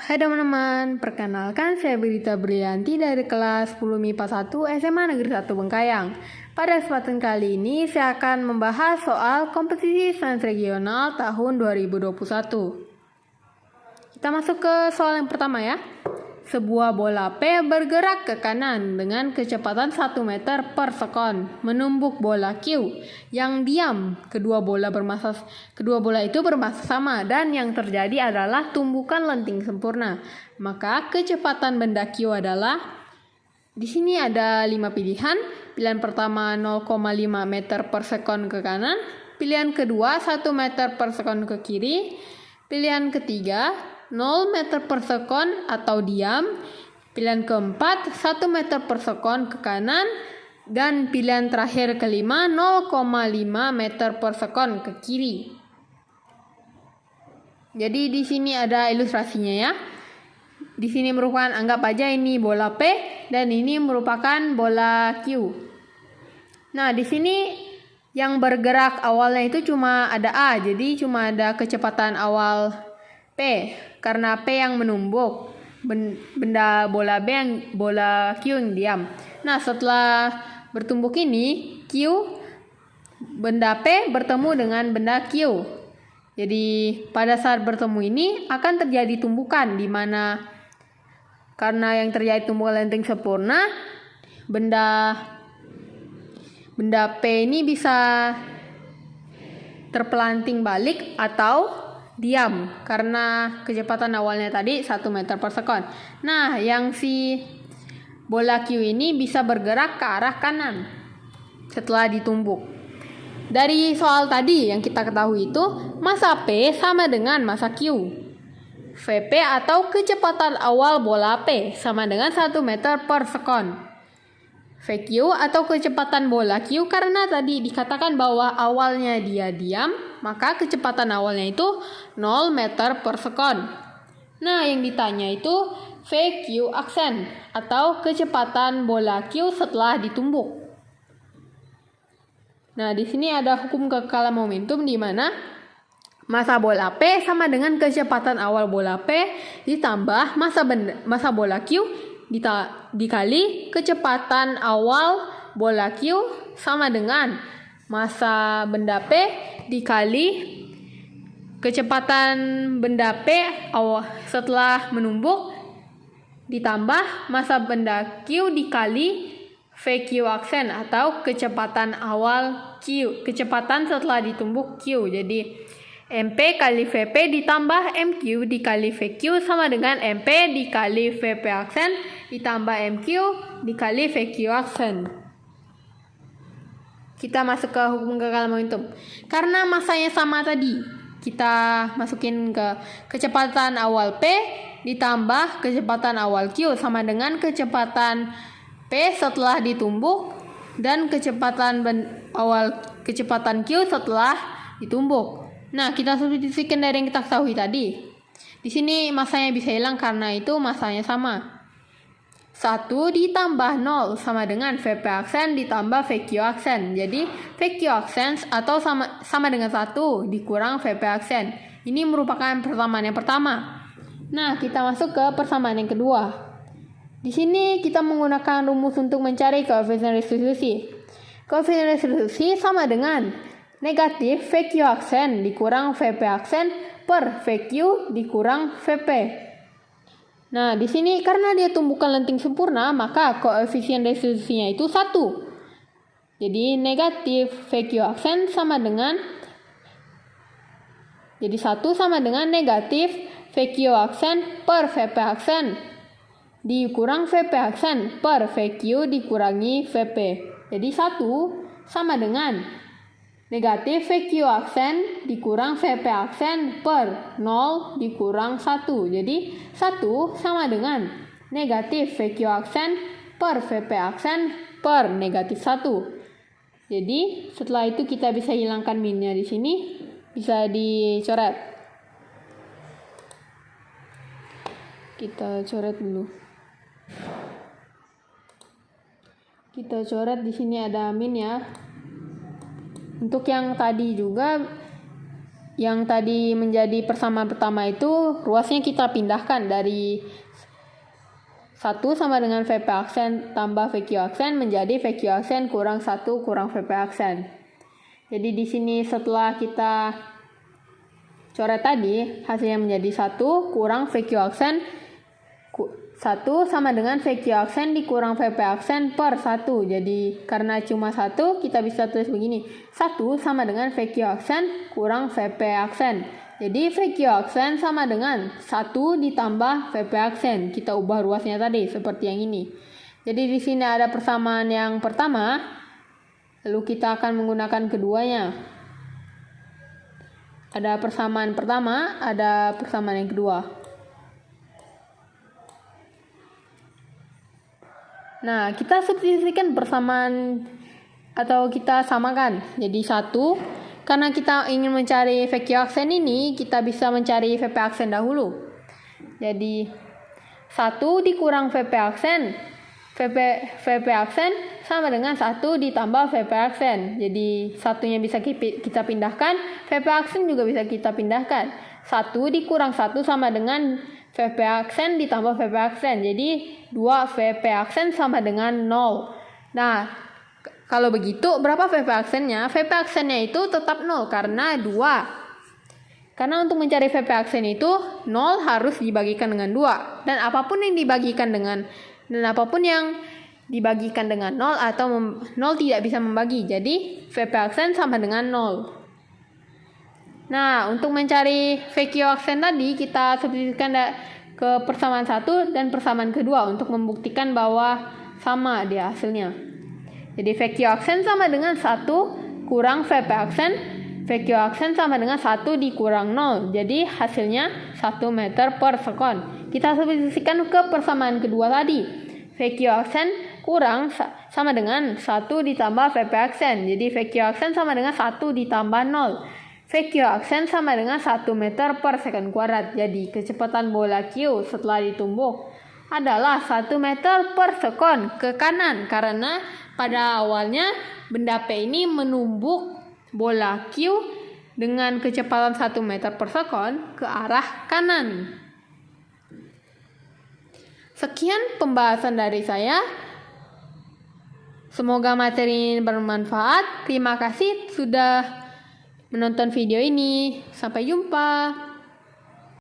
Hai teman-teman, perkenalkan saya Berita Brianti dari kelas 10 MIPA 1 SMA Negeri 1 Bengkayang. Pada kesempatan kali ini saya akan membahas soal kompetisi sains regional tahun 2021. Kita masuk ke soal yang pertama ya. Sebuah bola P bergerak ke kanan dengan kecepatan 1 meter per sekon, menumbuk bola Q yang diam. Kedua bola itu bermassa sama dan yang terjadi adalah tumbukan lenting sempurna. Maka kecepatan benda Q adalah, di sini ada 5 pilihan. Pilihan pertama 0,5 meter per sekon ke kanan, pilihan kedua 1 meter per sekon ke kiri, pilihan ketiga 0 meter per sekon atau diam, pilihan keempat 1 meter per sekon ke kanan, dan pilihan terakhir kelima 0,5 meter per sekon ke kiri. Jadi di sini ada ilustrasinya ya. Di sini merupakan, anggap aja ini bola P dan ini merupakan bola Q. Nah, di sini yang bergerak awalnya itu cuma ada A, jadi cuma ada kecepatan awal P karena P yang menumbuk, benda bola Q yang diam. Nah, setelah bertumbuk ini, benda P bertemu dengan benda Q. Jadi pada saat bertemu ini akan terjadi tumbukan, di mana karena yang terjadi tumbukan lenting sempurna, benda P ini bisa terpelanting balik atau diam karena kecepatan awalnya tadi 1 meter per sekon. Nah, yang si bola Q ini bisa bergerak ke arah kanan setelah ditumbuk. Dari soal tadi yang kita ketahui itu, massa P sama dengan massa Q. Vp atau kecepatan awal bola P sama dengan 1 meter per sekon. Vq atau kecepatan bola Q, karena tadi dikatakan bahwa awalnya dia diam, maka kecepatan awalnya itu 0 meter per sekon. Nah, yang ditanya itu Vq aksen atau kecepatan bola Q setelah ditumbuk. Nah, di sini ada hukum kekekalan momentum, di mana massa bola P sama dengan kecepatan awal bola P ditambah massa bola Q dikali kecepatan awal bola Q sama dengan massa benda P dikali kecepatan benda P setelah menumbuk ditambah massa benda Q dikali Vq aksen atau kecepatan awal Q, kecepatan setelah ditumbuk Q. Jadi MP kali Vp ditambah MQ dikali Vq sama dengan MP dikali Vp aksen ditambah MQ dikali Vq aksen. Kita masuk ke hukum kekekalan momentum. Karena massanya sama tadi, kita masukin ke kecepatan awal P ditambah kecepatan awal Q sama dengan kecepatan P setelah ditumbuk dan kecepatan Q setelah ditumbuk. Nah, kita substitusikan dari yang kita ketahui tadi. Di sini massanya bisa hilang karena itu massanya sama. 1 ditambah 0 sama dengan Vp aksen ditambah Vq aksen. Jadi Vq aksen atau sama dengan 1 dikurang Vp aksen. Ini merupakan persamaan yang pertama. Nah, kita masuk ke persamaan yang kedua. Di sini kita menggunakan rumus untuk mencari koefisien restitusi. Koefisien restitusi sama dengan negatif Vq aksen dikurang Vp aksen per Vq dikurang Vp. Nah, di sini karena dia tumbukan lenting sempurna, maka koefisien restitusinya itu 1. Jadi negatif Vq aksen sama dengan, jadi 1 sama dengan negatif Vq aksen per Vp aksen dikurang Vp aksen per Vq dikurangi Vp. Jadi 1 sama dengan negatif Vq aksen dikurang Vp aksen per 0 dikurang 1. Jadi 1 sama dengan negatif Vq aksen per Vp aksen per negatif 1. Jadi setelah itu kita bisa hilangkan minnya di sini, bisa dicoret. Kita coret dulu. Kita coret, di sini ada min ya. Untuk yang tadi juga yang tadi menjadi persamaan pertama itu ruasnya kita pindahkan dari 1 sama dengan VP aksen tambah VQ aksen menjadi VQ aksen kurang 1 kurang VP aksen. Jadi di sini setelah kita coret tadi, hasilnya menjadi 1 kurang VQ aksen 1 sama dengan VQ aksen dikurang VP aksen per 1. Jadi karena cuma 1, kita bisa tulis begini. 1 sama dengan VQ aksen kurang VP aksen. Jadi VQ aksen sama dengan 1 ditambah VP aksen. Kita ubah ruasnya tadi seperti yang ini. Jadi di sini ada persamaan yang pertama, lalu kita akan menggunakan keduanya. Ada persamaan pertama, ada persamaan yang kedua. Nah, kita substitusikan persamaan atau kita samakan. Jadi 1, karena kita ingin mencari VQ aksen ini, kita bisa mencari VP aksen dahulu. Jadi 1 dikurang VP aksen. VP aksen sama dengan 1 ditambah VP aksen. Jadi satunya bisa kita pindahkan, VP aksen juga bisa kita pindahkan. 1 dikurang 1 sama dengan VP aksen ditambah VP aksen. Jadi 2 VP aksen sama dengan 0. Nah, kalau begitu berapa VP aksennya? VP aksennya itu tetap 0 karena 2. Karena untuk mencari VP aksen itu 0 harus dibagikan dengan 2. Dan apapun yang dibagikan dengan 0 atau 0 tidak bisa membagi. Jadi VP aksen sama dengan 0. Nah, untuk mencari VQ aksen tadi, kita substitusikan ke persamaan 1 dan persamaan kedua untuk membuktikan bahwa sama dia hasilnya. Jadi VQ aksen sama dengan 1 kurang VP aksen. VQ aksen sama dengan 1 dikurang 0. Jadi hasilnya 1 meter per sekon. Kita substitusikan ke persamaan kedua tadi. VQ aksen kurang sama dengan 1 ditambah VP aksen. Jadi VQ aksen sama dengan 1 ditambah 0. VQ aksen sama dengan 1 meter per sekon kuadrat. Jadi kecepatan bola Q setelah ditumbuk adalah 1 meter per sekon ke kanan. Karena pada awalnya benda P ini menumbuk bola Q dengan kecepatan 1 meter per sekon ke arah kanan. Sekian pembahasan dari saya. Semoga materi ini bermanfaat. Terima kasih sudah menonton video ini. Sampai jumpa.